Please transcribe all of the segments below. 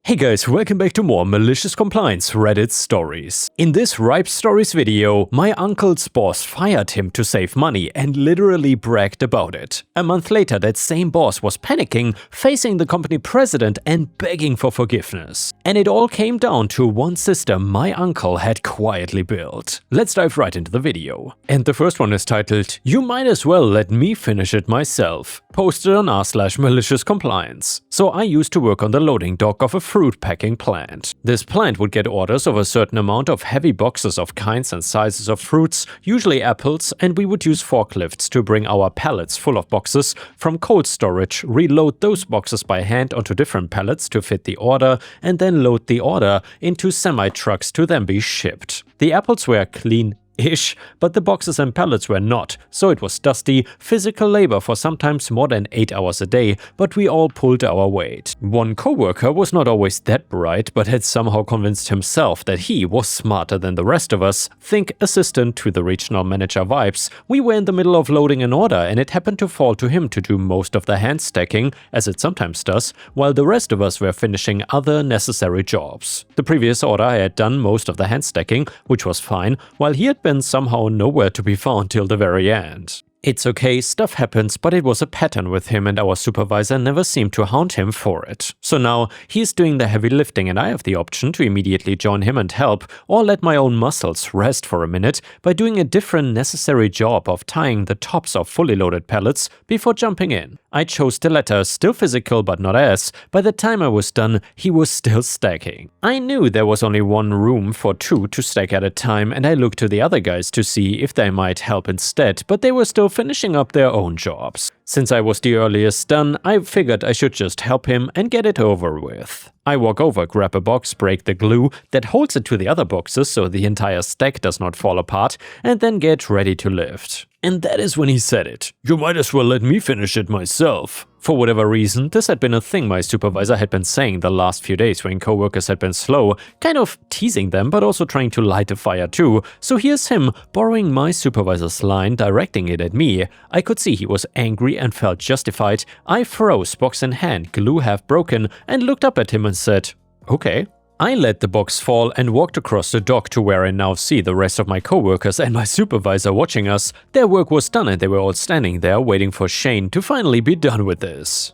Hey guys, welcome back to more Malicious Compliance Reddit stories. In this Ripe Stories video, my uncle's boss fired him to save money and literally bragged about it. A month later, that same boss was panicking, facing the company president and begging for forgiveness. And it all came down to one system my uncle had quietly built. Let's dive right into the video. And the first one is titled, "You might as well let me finish it myself," posted on r/MaliciousCompliance. So I used to work on the loading dock of a fruit packing plant. This plant would get orders of a certain amount of heavy boxes of kinds and sizes of fruits, usually apples, and we would use forklifts to bring our pallets full of boxes from cold storage, reload those boxes by hand onto different pallets to fit the order, and then load the order into semi-trucks to then be shipped. The apples were clean-ish, but the boxes and pallets were not, so it was dusty, physical labor for sometimes more than 8 hours a day, but we all pulled our weight. One coworker was not always that bright, but had somehow convinced himself that he was smarter than the rest of us. Think assistant to the regional manager vibes. We were in the middle of loading an order and it happened to fall to him to do most of the hand stacking, as it sometimes does, while the rest of us were finishing other necessary jobs. The previous order I had done most of the hand stacking, which was fine, while he had been somehow nowhere to be found till the very end. It's okay, stuff happens, but it was a pattern with him and our supervisor never seemed to hound him for it. So now he's doing the heavy lifting and I have the option to immediately join him and help, or let my own muscles rest for a minute by doing a different necessary job of tying the tops of fully loaded pallets before jumping in. I chose the latter, still physical but not as. By the time I was done, he was still stacking. I knew there was only one room for two to stack at a time and I looked to the other guys to see if they might help instead, but they were still finishing up their own jobs. Since I was the earliest done, I figured I should just help him and get it over with. I walk over, grab a box, break the glue that holds it to the other boxes so the entire stack does not fall apart, and then get ready to lift. And that is when he said it. "You might as well let me finish it myself." For whatever reason, this had been a thing my supervisor had been saying the last few days when coworkers had been slow, kind of teasing them but also trying to light a fire too. So here's him borrowing my supervisor's line, directing it at me. I could see he was angry and felt justified. I froze, box in hand, glue half broken, and looked up at him and said, "Okay." I let the box fall and walked across the dock to where I now see the rest of my coworkers and my supervisor watching us. Their work was done and they were all standing there waiting for Shane to finally be done with this.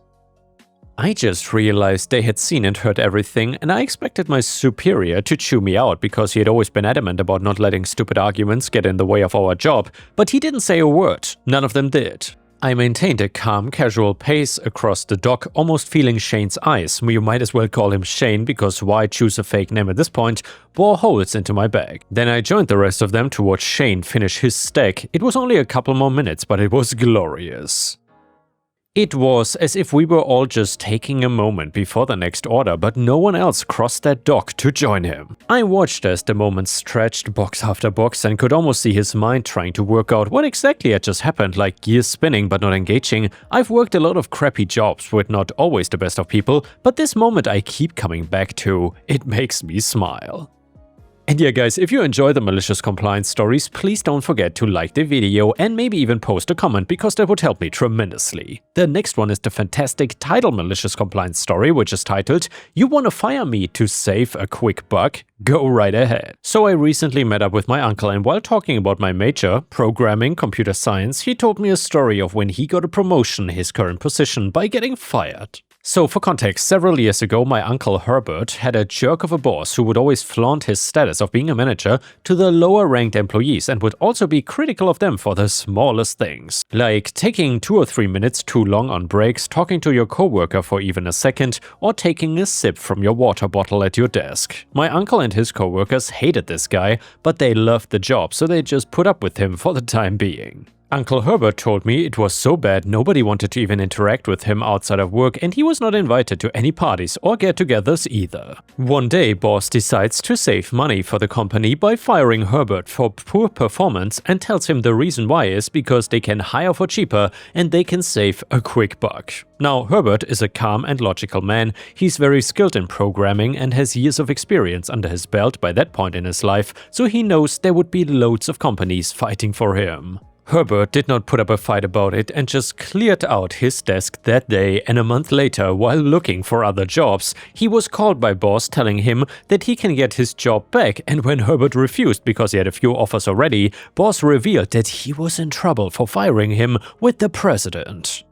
I just realized they had seen and heard everything, and I expected my superior to chew me out because he had always been adamant about not letting stupid arguments get in the way of our job, but he didn't say a word. None of them did. I maintained a calm, casual pace across the dock, almost feeling Shane's eyes, you might as well call him Shane because why choose a fake name at this point, bore holes into my bag. Then I joined the rest of them to watch Shane finish his stack. It was only a couple more minutes, but it was glorious. It was as if we were all just taking a moment before the next order, but no one else crossed that dock to join him. I watched as the moments stretched box after box and could almost see his mind trying to work out what exactly had just happened, like gears spinning but not engaging. I've worked a lot of crappy jobs with not always the best of people, but this moment I keep coming back to. It makes me smile. And yeah guys, if you enjoy the malicious compliance stories, please don't forget to like the video and maybe even post a comment because that would help me tremendously. The next one is the fantastic title malicious compliance story, which is titled, "You Wanna Fire Me to Save a Quick Buck? Go right ahead." So I recently met up with my uncle and while talking about my major, programming, computer science, he told me a story of when he got a promotion in his current position by getting fired. So for context, several years ago my uncle Herbert had a jerk of a boss who would always flaunt his status of being a manager to the lower ranked employees and would also be critical of them for the smallest things. Like taking 2 or 3 minutes too long on breaks, talking to your coworker for even a second, or taking a sip from your water bottle at your desk. My uncle and his coworkers hated this guy, but they loved the job so they just put up with him for the time being. Uncle Herbert told me it was so bad nobody wanted to even interact with him outside of work and he was not invited to any parties or get-togethers either. One day, boss decides to save money for the company by firing Herbert for poor performance and tells him the reason why is because they can hire for cheaper and they can save a quick buck. Now, Herbert is a calm and logical man. He's very skilled in programming and has years of experience under his belt by that point in his life, so he knows there would be loads of companies fighting for him. Herbert did not put up a fight about it and just cleared out his desk that day, and a month later, while looking for other jobs, he was called by boss telling him that he can get his job back, and when Herbert refused because he had a few offers already, boss revealed that he was in trouble for firing him with the president.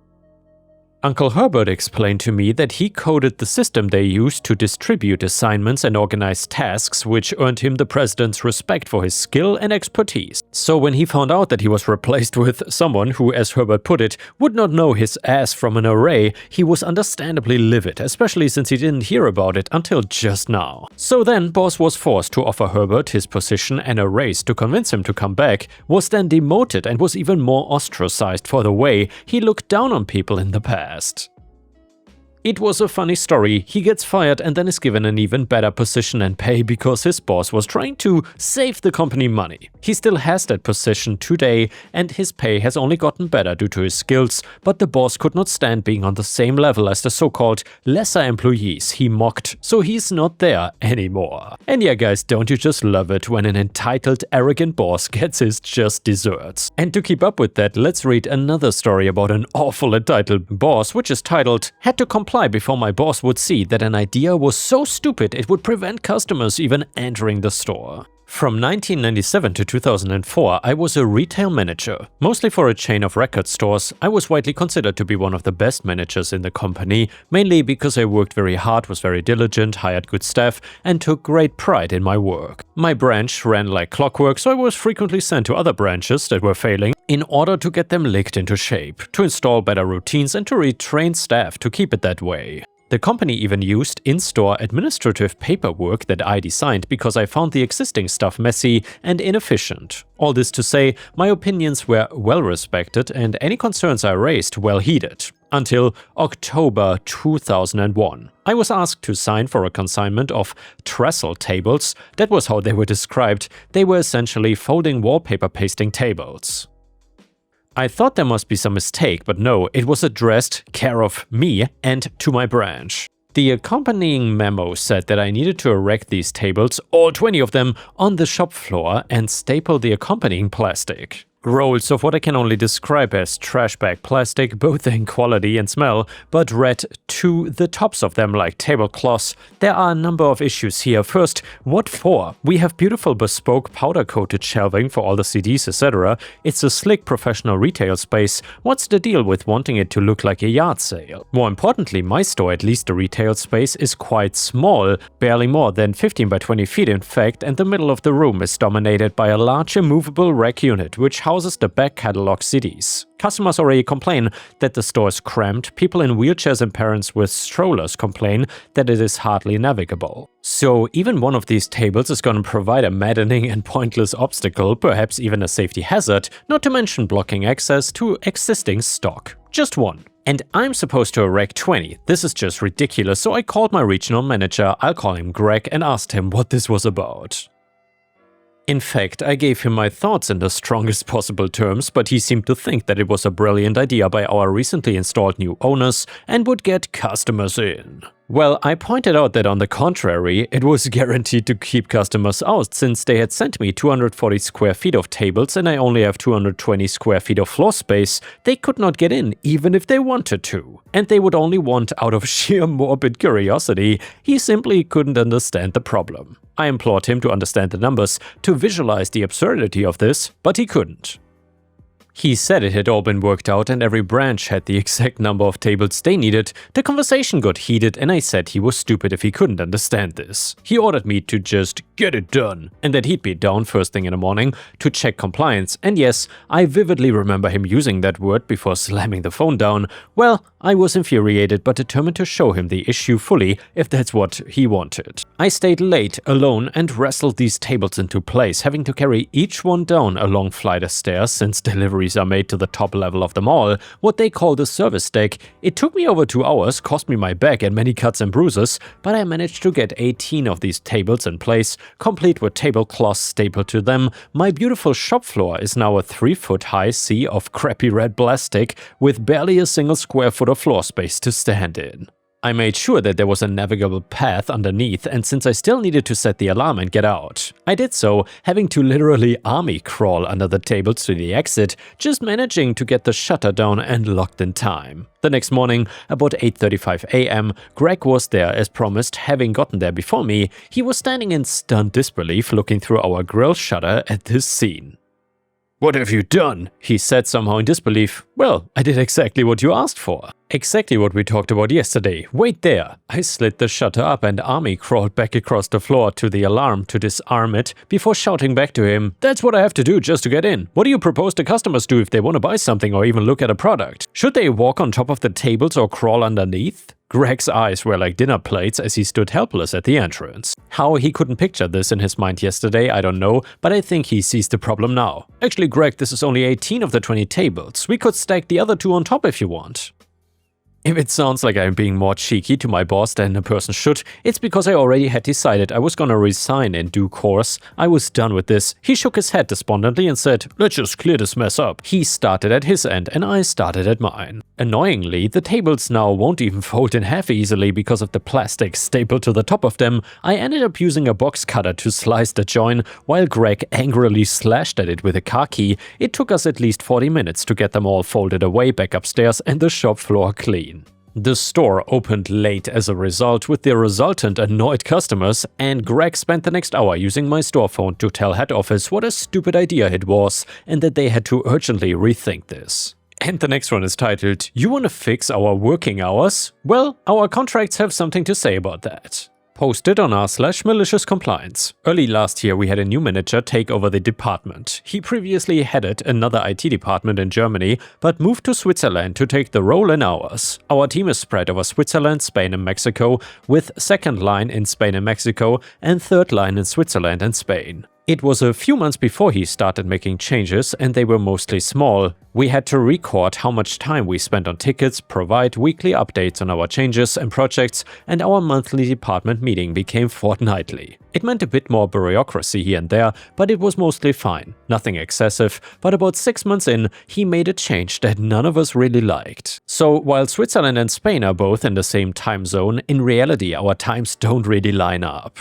Uncle Herbert explained to me that he coded the system they used to distribute assignments and organize tasks, which earned him the president's respect for his skill and expertise. So when he found out that he was replaced with someone who, as Herbert put it, would not know his ass from an array, he was understandably livid, especially since he didn't hear about it until just now. So then boss was forced to offer Herbert his position and a raise to convince him to come back, was then demoted and was even more ostracized for the way he looked down on people in the past. It was a funny story. He gets fired and then is given an even better position and pay because his boss was trying to save the company money. He still has that position today and his pay has only gotten better due to his skills, but the boss could not stand being on the same level as the so-called lesser employees he mocked, so he's not there anymore. And yeah guys, don't you just love it when an entitled, arrogant boss gets his just desserts? And to keep up with that, let's read another story about an awful entitled boss, which is titled, "Had to comply before my boss would see that an idea was so stupid it would prevent customers even entering the store." From 1997 to 2004, I was a retail manager. Mostly for a chain of record stores, I was widely considered to be one of the best managers in the company, mainly because I worked very hard, was very diligent, hired good staff, and took great pride in my work. My branch ran like clockwork, so I was frequently sent to other branches that were failing in order to get them licked into shape, to install better routines and to retrain staff to keep it that way. The company even used in-store administrative paperwork that I designed because I found the existing stuff messy and inefficient. All this to say, my opinions were well respected and any concerns I raised well heeded. Until October 2001. I was asked to sign for a consignment of trestle tables. That was how they were described. They were essentially folding wallpaper pasting tables. I thought there must be some mistake, but no, it was addressed care of me and to my branch. The accompanying memo said that I needed to erect these tables, all 20 of them, on the shop floor and staple the accompanying plastic. Rolls of what I can only describe as trash bag plastic, both in quality and smell, but read to the tops of them like tablecloths. There are a number of issues here. First, what for? We have beautiful bespoke powder-coated shelving for all the CDs, etc. It's a slick professional retail space. What's the deal with wanting it to look like a yard sale? More importantly, my store, at least the retail space, is quite small, barely more than 15 by 20 feet in fact, and the middle of the room is dominated by a large immovable rack unit, which houses the back catalog CDs. Customers already complain that the store is cramped, people in wheelchairs and parents with strollers complain that it is hardly navigable. So even one of these tables is going to provide a maddening and pointless obstacle, perhaps even a safety hazard, not to mention blocking access to existing stock. Just one. And I'm supposed to erect 20. This is just ridiculous, so I called my regional manager, I'll call him Greg, and asked him what this was about. In fact, I gave him my thoughts in the strongest possible terms, but he seemed to think that it was a brilliant idea by our recently installed new owners and would get customers in. Well, I pointed out that on the contrary, it was guaranteed to keep customers out since they had sent me 240 square feet of tables and I only have 220 square feet of floor space. They could not get in even if they wanted to. And they would only want out of sheer morbid curiosity. He simply couldn't understand the problem. I implored him to understand the numbers, to visualize the absurdity of this, but he couldn't. He said it had all been worked out and every branch had the exact number of tables they needed. The conversation got heated and I said he was stupid if he couldn't understand this. He ordered me to just get it done and that he'd be down first thing in the morning to check compliance. And yes, I vividly remember him using that word before slamming the phone down. Well, I was infuriated but determined to show him the issue fully if that's what he wanted. I stayed late, alone, and wrestled these tables into place, having to carry each one down a long flight of stairs since deliveries are made to the top level of them all, what they call the service deck. It took me over 2 hours, cost me my back and many cuts and bruises, but I managed to get 18 of these tables in place, complete with tablecloths stapled to them. My beautiful shop floor is now a 3-foot high sea of crappy red plastic with barely a single square foot of floor space to stand in. I made sure that there was a navigable path underneath, and since I still needed to set the alarm and get out, I did so, having to literally army crawl under the tables to the exit, just managing to get the shutter down and locked in time. The next morning, about 8:35 a.m., Greg was there as promised. Having gotten there before me, he was standing in stunned disbelief looking through our grill shutter at this scene. "What have you done?" he said, somehow in disbelief. "Well, I did exactly what you asked for. Exactly what we talked about yesterday. Wait there." I slid the shutter up and army crawled back across the floor to the alarm to disarm it before shouting back to him, "That's what I have to do just to get in. What do you propose the customers do if they want to buy something or even look at a product? Should they walk on top of the tables or crawl underneath?" Greg's eyes were like dinner plates as he stood helpless at the entrance. How he couldn't picture this in his mind yesterday, I don't know, but I think he sees the problem now. "Actually, Greg, this is only 18 of the 20 tables. We could stack the other 2 on top if you want." If it sounds like I'm being more cheeky to my boss than a person should, it's because I already had decided I was gonna resign in due course. I was done with this. He shook his head despondently and said, "Let's just clear this mess up." He started at his end and I started at mine. Annoyingly, the tables now won't even fold in half easily because of the plastic stapled to the top of them. I ended up using a box cutter to slice the join, while Greg angrily slashed at it with a car key. It took us at least 40 minutes to get them all folded away back upstairs and the shop floor clean. The store opened late as a result, with the resultant annoyed customers, and Greg spent the next hour using my store phone to tell head office what a stupid idea it was and that they had to urgently rethink this. And the next one is titled, "You wanna fix our working hours? Well, our contracts have something to say about that." Posted on r/MaliciousCompliance. Early last year we had a new manager take over the department. He previously headed another IT department in Germany, but moved to Switzerland to take the role in ours. Our team is spread over Switzerland, Spain and Mexico, with second line in Spain and Mexico and third line in Switzerland and Spain. It was a few months before he started making changes, and they were mostly small. We had to record how much time we spent on tickets, provide weekly updates on our changes and projects, and our monthly department meeting became fortnightly. It meant a bit more bureaucracy here and there, but it was mostly fine. Nothing excessive, but about 6 months in, he made a change that none of us really liked. So while Switzerland and Spain are both in the same time zone, in reality our times don't really line up.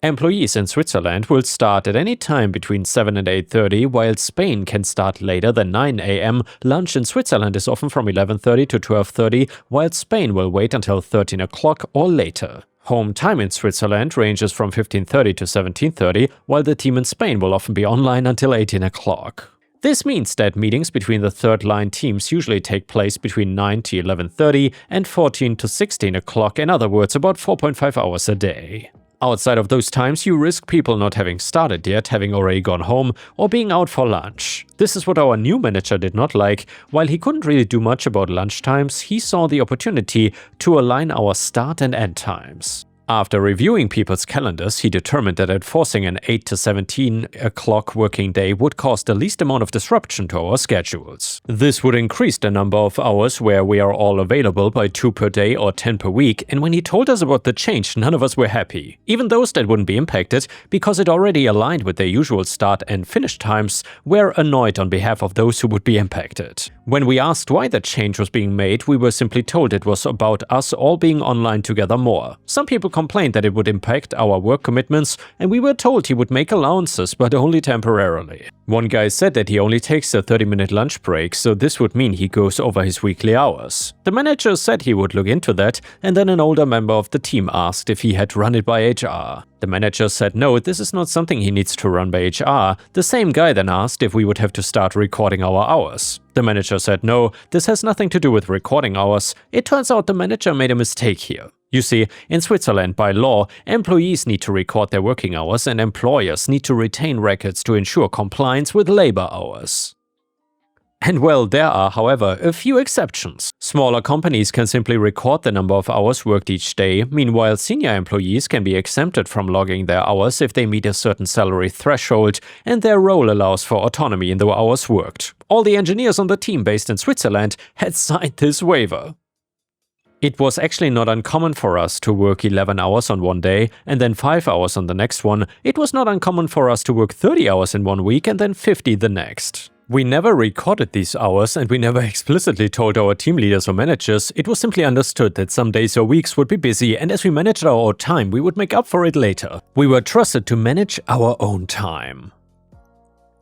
Employees in Switzerland will start at any time between 7 and 8:30, while Spain can start later than 9 a.m. Lunch in Switzerland is often from 11:30 to 12:30, while Spain will wait until 13 o'clock or later. Home time in Switzerland ranges from 15:30 to 17:30, while the team in Spain will often be online until 18 o'clock. This means that meetings between the third-line teams usually take place between 9 to 11:30 and 14 to 16 o'clock, in other words, about 4.5 hours a day. Outside of those times, you risk people not having started yet, having already gone home, or being out for lunch. This is what our new manager did not like. While he couldn't really do much about lunch times, he saw the opportunity to align our start and end times. After reviewing people's calendars, he determined that enforcing an 8 to 17 o'clock working day would cause the least amount of disruption to our schedules. This would increase the number of hours where we are all available by 2 per day or 10 per week, and when he told us about the change, none of us were happy. Even those that wouldn't be impacted, because it already aligned with their usual start and finish times, were annoyed on behalf of those who would be impacted. When we asked why that change was being made, we were simply told it was about us all being online together more. Some people complained that it would impact our work commitments, and we were told he would make allowances, but only temporarily. One guy said that he only takes a 30-minute lunch break, so this would mean he goes over his weekly hours. The manager said he would look into that, and then an older member of the team asked if he had run it by HR. The manager said no, this is not something he needs to run by HR. The same guy then asked if we would have to start recording our hours. The manager said no, this has nothing to do with recording hours. It turns out the manager made a mistake here. You see, in Switzerland, by law, employees need to record their working hours and employers need to retain records to ensure compliance with labor hours. And well, there are, however, a few exceptions. Smaller companies can simply record the number of hours worked each day. Meanwhile, senior employees can be exempted from logging their hours if they meet a certain salary threshold, and their role allows for autonomy in the hours worked. All the engineers on the team based in Switzerland had signed this waiver. It was actually not uncommon for us to work 11 hours on one day and then 5 hours on the next one. It was not uncommon for us to work 30 hours in one week and then 50 the next. We never recorded these hours and we never explicitly told our team leaders or managers. It was simply understood that some days or weeks would be busy, and as we managed our own time, we would make up for it later. We were trusted to manage our own time.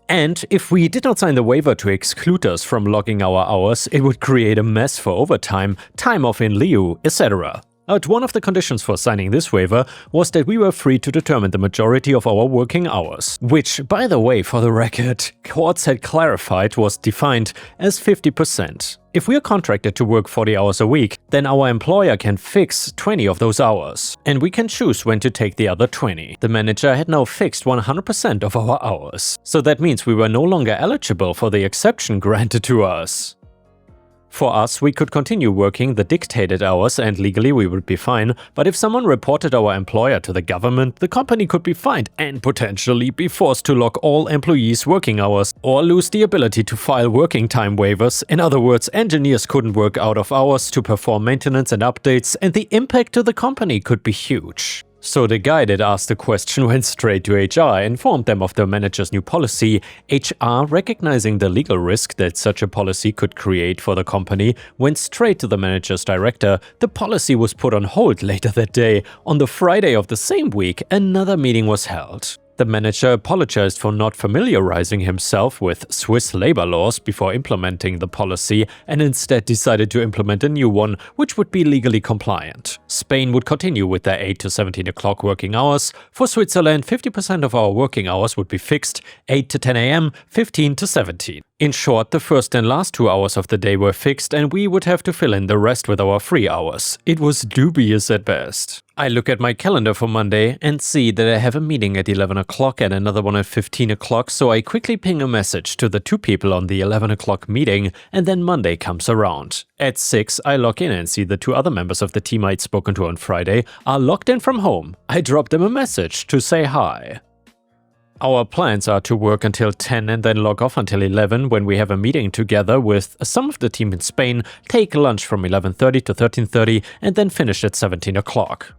And if we did not sign the waiver to exclude us from logging our hours, it would create a mess for overtime, time off in lieu, etc. But one of the conditions for signing this waiver was that we were free to determine the majority of our working hours, which, by the way, for the record, courts had clarified was defined as 50%. If we are contracted to work 40 hours a week, then our employer can fix 20 of those hours, and we can choose when to take the other 20. The manager had now fixed 100% of our hours, so that means we were no longer eligible for the exception granted to us. For us, we could continue working the dictated hours and legally we would be fine, but if someone reported our employer to the government, the company could be fined and potentially be forced to log all employees' working hours or lose the ability to file working time waivers. In other words, engineers couldn't work out of hours to perform maintenance and updates, and the impact to the company could be huge. So the guy that asked the question went straight to HR, informed them of the manager's new policy. HR, recognizing the legal risk that such a policy could create for the company, went straight to the manager's director. The policy was put on hold later that day. On the Friday of the same week, another meeting was held. The manager apologized for not familiarizing himself with Swiss labor laws before implementing the policy and instead decided to implement a new one, which would be legally compliant. Spain would continue with their 8 to 17 o'clock working hours. For Switzerland, 50% of our working hours would be fixed, 8 to 10 a.m., 15 to 17. In short, the first and last 2 hours of the day were fixed and we would have to fill in the rest with our free hours. It was dubious at best. I look at my calendar for Monday and see that I have a meeting at 11 o'clock and another one at 15 o'clock, so I quickly ping a message to the 2 people on the 11 o'clock meeting, and then Monday comes around. At 6, I log in and see the 2 other members of the team I'd spoken to on Friday are logged in from home. I drop them a message to say hi. Our plans are to work until 10 and then log off until 11 when we have a meeting together with some of the team in Spain, take lunch from 11:30 to 13:30 and then finish at 17 o'clock.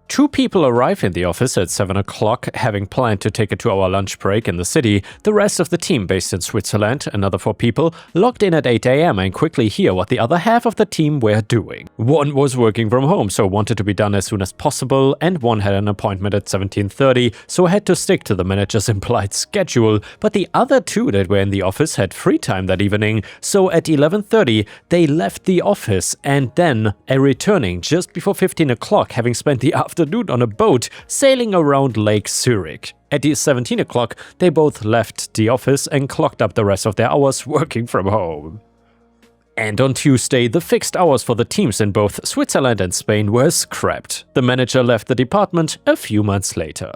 2 people arrive in the office at 7 o'clock, having planned to take a 2-hour lunch break in the city. The rest of the team based in Switzerland, another 4 people, logged in at 8 a.m. and quickly hear what the other half of the team were doing. One was working from home, so wanted to be done as soon as possible, and one had an appointment at 17:30, so had to stick to the manager's implied schedule, but the other 2 that were in the office had free time that evening, so at 11:30 they left the office and then returning just before 15 o'clock, having spent the afternoon on a boat sailing around Lake Zurich. At 17 o'clock, they both left the office and clocked up the rest of their hours working from home. And on Tuesday, the fixed hours for the teams in both Switzerland and Spain were scrapped. The manager left the department a few months later.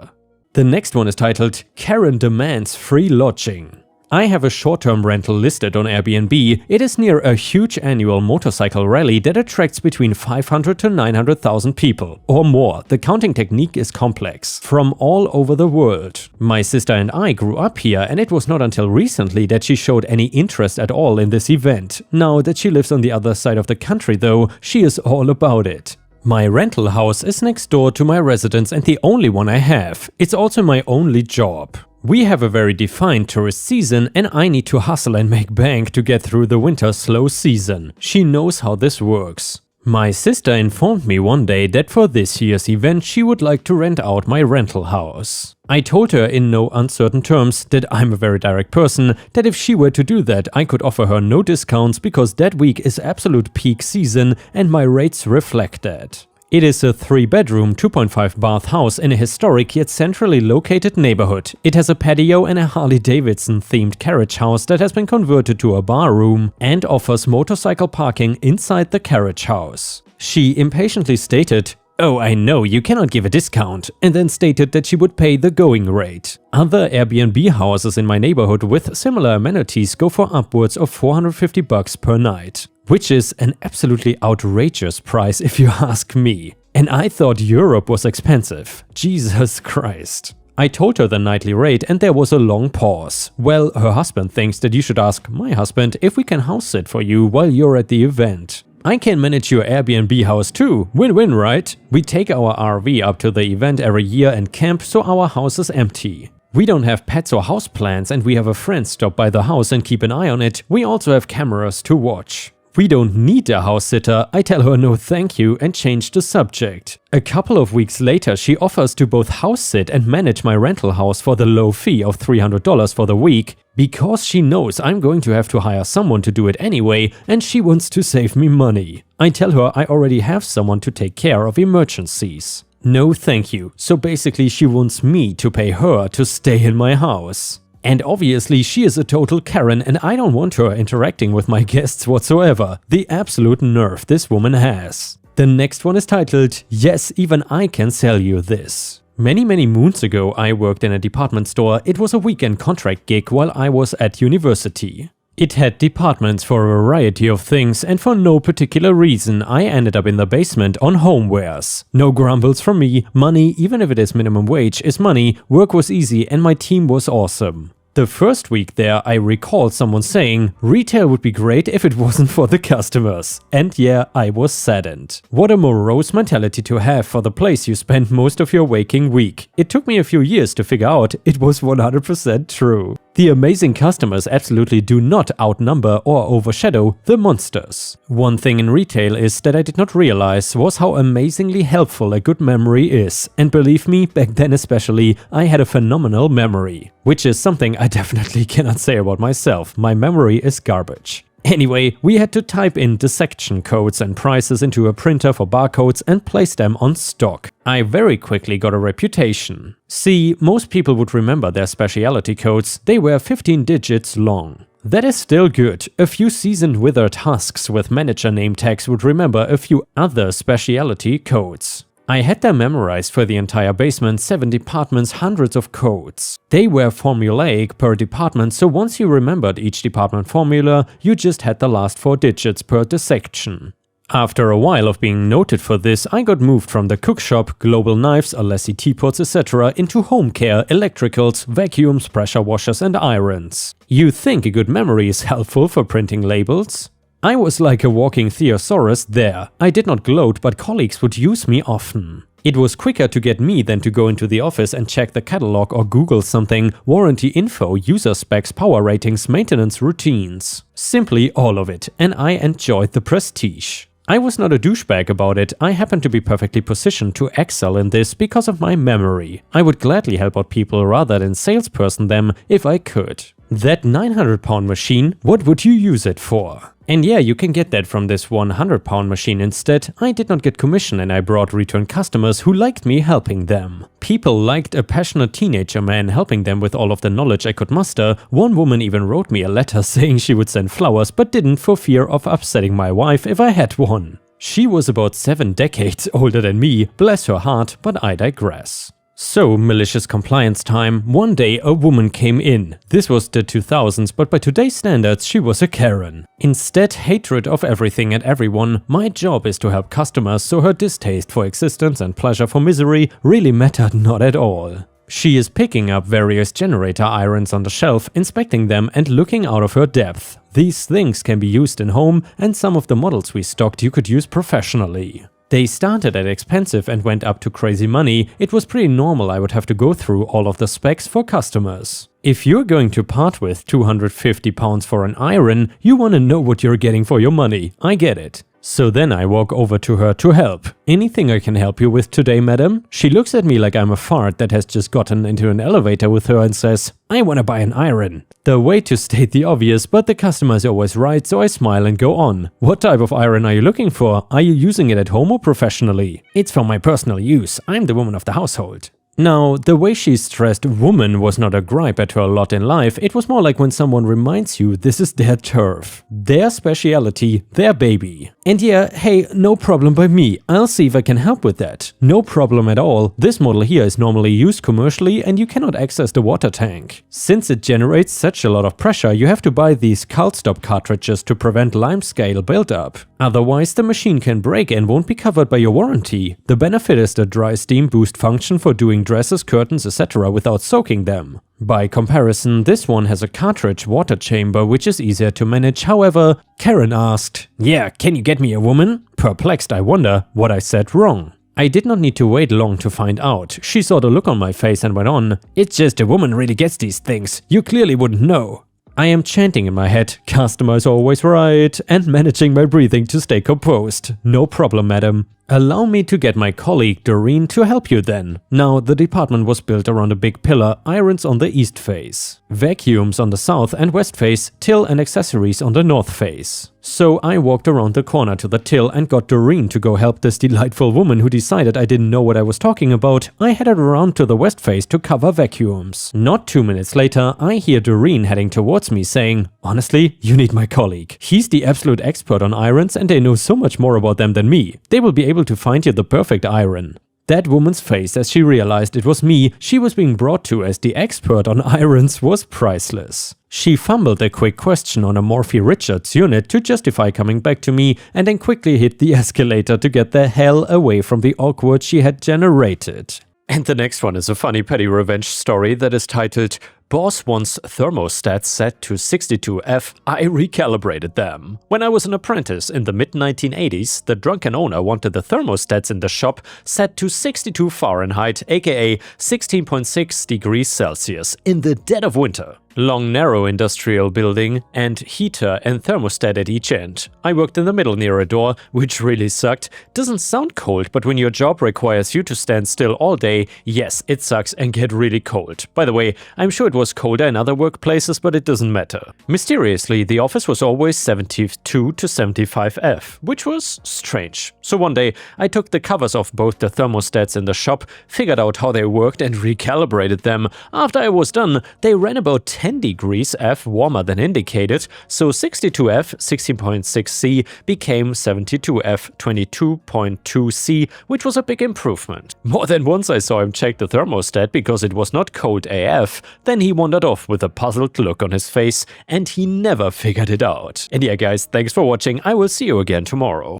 The next one is titled Karen Demands Free Lodging. I have a short-term rental listed on Airbnb. It is near a huge annual motorcycle rally that attracts between 500 to 900,000 people, or more. The counting technique is complex, from all over the world. My sister and I grew up here, and it was not until recently that she showed any interest at all in this event. Now that she lives on the other side of the country though, she is all about it. My rental house is next door to my residence and the only one I have. It's also my only job. We have a very defined tourist season and I need to hustle and make bank to get through the winter slow season. She knows how this works. My sister informed me one day that for this year's event she would like to rent out my rental house. I told her in no uncertain terms that I'm a very direct person, that if she were to do that I could offer her no discounts because that week is absolute peak season and my rates reflect that. It is a 3-bedroom, 2.5 bath house in a historic yet centrally located neighborhood. It has a patio and a Harley-Davidson themed carriage house that has been converted to a bar room and offers motorcycle parking inside the carriage house. She impatiently stated, "Oh, I know, you cannot give a discount," and then stated that she would pay the going rate. Other Airbnb houses in my neighborhood with similar amenities go for upwards of $450 per night. Which is an absolutely outrageous price if you ask me. And I thought Europe was expensive. Jesus Christ. I told her the nightly rate and there was a long pause. Well, her husband thinks that you should ask my husband if we can house sit for you while you're at the event. I can manage your Airbnb house too. Win-win, right? We take our RV up to the event every year and camp, so our house is empty. We don't have pets or houseplants, and we have a friend stop by the house and keep an eye on it. We also have cameras to watch. We don't need a house sitter. I tell her no thank you and change the subject. A couple of weeks later, she offers to both house sit and manage my rental house for the low fee of $300 for the week, because she knows I'm going to have to hire someone to do it anyway, and she wants to save me money. I tell her I already have someone to take care of emergencies. No thank you. So basically she wants me to pay her to stay in my house. And obviously she is a total Karen, and I don't want her interacting with my guests whatsoever. The absolute nerve this woman has. The next one is titled, Yes, Even I Can Sell You This. Many moons ago I worked in a department store. It was a weekend contract gig while I was at university. It had departments for a variety of things, and for no particular reason I ended up in the basement on homewares. No grumbles from me. Money, even if it is minimum wage, is money. Work was easy and my team was awesome. The first week there, I recall someone saying, retail would be great if it wasn't for the customers. And yeah, I was saddened. What a morose mentality to have for the place you spend most of your waking week. It took me a few years to figure out it was 100% true. The amazing customers absolutely do not outnumber or overshadow the monsters. One thing in retail is that I did not realize was how amazingly helpful a good memory is. And believe me, back then especially, I had a phenomenal memory. Which is something I definitely cannot say about myself. My memory is garbage. Anyway, we had to type in dissection codes and prices into a printer for barcodes and place them on stock. I very quickly got a reputation. See, most people would remember their specialty codes. They were 15 digits long. That is still good. A few seasoned withered husks with manager name tags would remember a few other specialty codes. I had them memorized for the entire basement, 7 departments, hundreds of codes. They were formulaic per department, so once you remembered each department formula, you just had the last 4 digits per dissection. After a while of being noted for this, I got moved from the cook shop, global knives, Alessi teapots, etc. into home care, electricals, vacuums, pressure washers and irons. You think a good memory is helpful for printing labels? I was like a walking thesaurus there. I did not gloat, but colleagues would use me often. It was quicker to get me than to go into the office and check the catalog or Google something, warranty info, user specs, power ratings, maintenance routines. Simply all of it, and I enjoyed the prestige. I was not a douchebag about it. I happened to be perfectly positioned to excel in this because of my memory. I would gladly help out people rather than salesperson them if I could. That 900-pound machine, what would you use it for? And yeah, you can get that from this 100-pound machine instead. I did not get commission and I brought return customers who liked me helping them. People liked a passionate teenager man helping them with all of the knowledge I could muster. One woman even wrote me a letter saying she would send flowers but didn't for fear of upsetting my wife if I had one. She was about 7 decades older than me, bless her heart, but I digress. So, malicious compliance time. One day a woman came in. This was the 2000s, but by today's standards she was a Karen. Instead, hatred of everything and everyone. My job is to help customers, so her distaste for existence and pleasure for misery really mattered not at all. She is picking up various generator irons on the shelf, inspecting them and looking out of her depth. These things can be used in home, and some of the models we stocked you could use professionally. They started at expensive and went up to crazy money. It was pretty normal I would have to go through all of the specs for customers. If you're going to part with £250 for an iron, you want to know what you're getting for your money. I get it. So then I walk over to her to help. Anything I can help you with today, madam? She looks at me like I'm a fart that has just gotten into an elevator with her and says, I want to buy an iron. The way to state the obvious, but the customer is always right, so I smile and go on. What type of iron are you looking for? Are you using it at home or professionally? It's for my personal use. I'm the woman of the household. Now, the way she stressed woman was not a gripe at her lot in life, it was more like when someone reminds you this is their turf, their speciality, their baby. And yeah, hey, no problem by me, I'll see if I can help with that. No problem at all. This model here is normally used commercially and you cannot access the water tank. Since it generates such a lot of pressure, you have to buy these cold stop cartridges to prevent limescale buildup. Otherwise, the machine can break and won't be covered by your warranty. The benefit is the dry steam boost function for doing dresses, curtains, etc. without soaking them. By comparison, this one has a cartridge water chamber which is easier to manage. However, Karen asked, yeah, can you get me a woman? Perplexed, I wonder what I said wrong. I did not need to wait long to find out. She saw the look on my face and went on, "It's just a woman really gets these things. You clearly wouldn't know." I am chanting in my head, "Customer is always right," and managing my breathing to stay composed. "No problem, madam. Allow me to get my colleague Doreen to help you then." Now, the department was built around a big pillar, irons on the east face, vacuums on the south and west face, till and accessories on the north face. So I walked around the corner to the till and got Doreen to go help this delightful woman who decided I didn't know what I was talking about. I headed around to the west face to cover vacuums. Not 2 minutes later, I hear Doreen heading towards me saying, "Honestly, you need my colleague. He's the absolute expert on irons and they know so much more about them than me. They will be able to find you the perfect iron." That woman's face as she realized it was me she was being brought to as the expert on irons was priceless. She fumbled a quick question on a Morphy Richards unit to justify coming back to me and then quickly hit the escalator to get the hell away from the awkward she had generated. And the next one is a funny petty revenge story that is titled, "Boss wants thermostats set to 62F, I recalibrated them." When I was an apprentice in the mid-1980s, the drunken owner wanted the thermostats in the shop set to 62 Fahrenheit, aka 16.6 degrees Celsius, in the dead of winter. Long, narrow industrial building, and heater and thermostat at each end. I worked in the middle near a door, which really sucked. Doesn't sound cold, but when your job requires you to stand still all day, yes, it sucks and get really cold. By the way, I'm sure it was colder in other workplaces, but it doesn't matter. Mysteriously, the office was always 72 to 75F, which was strange. So one day, I took the covers off both the thermostats in the shop, figured out how they worked and recalibrated them. After I was done, they ran about 10 degrees F warmer than indicated, so 62F 16.6C became 72F 22.2C, which was a big improvement. More than once I saw him check the thermostat because it was not cold AF, then he wandered off with a puzzled look on his face, and he never figured it out. And yeah guys, thanks for watching, I will see you again tomorrow.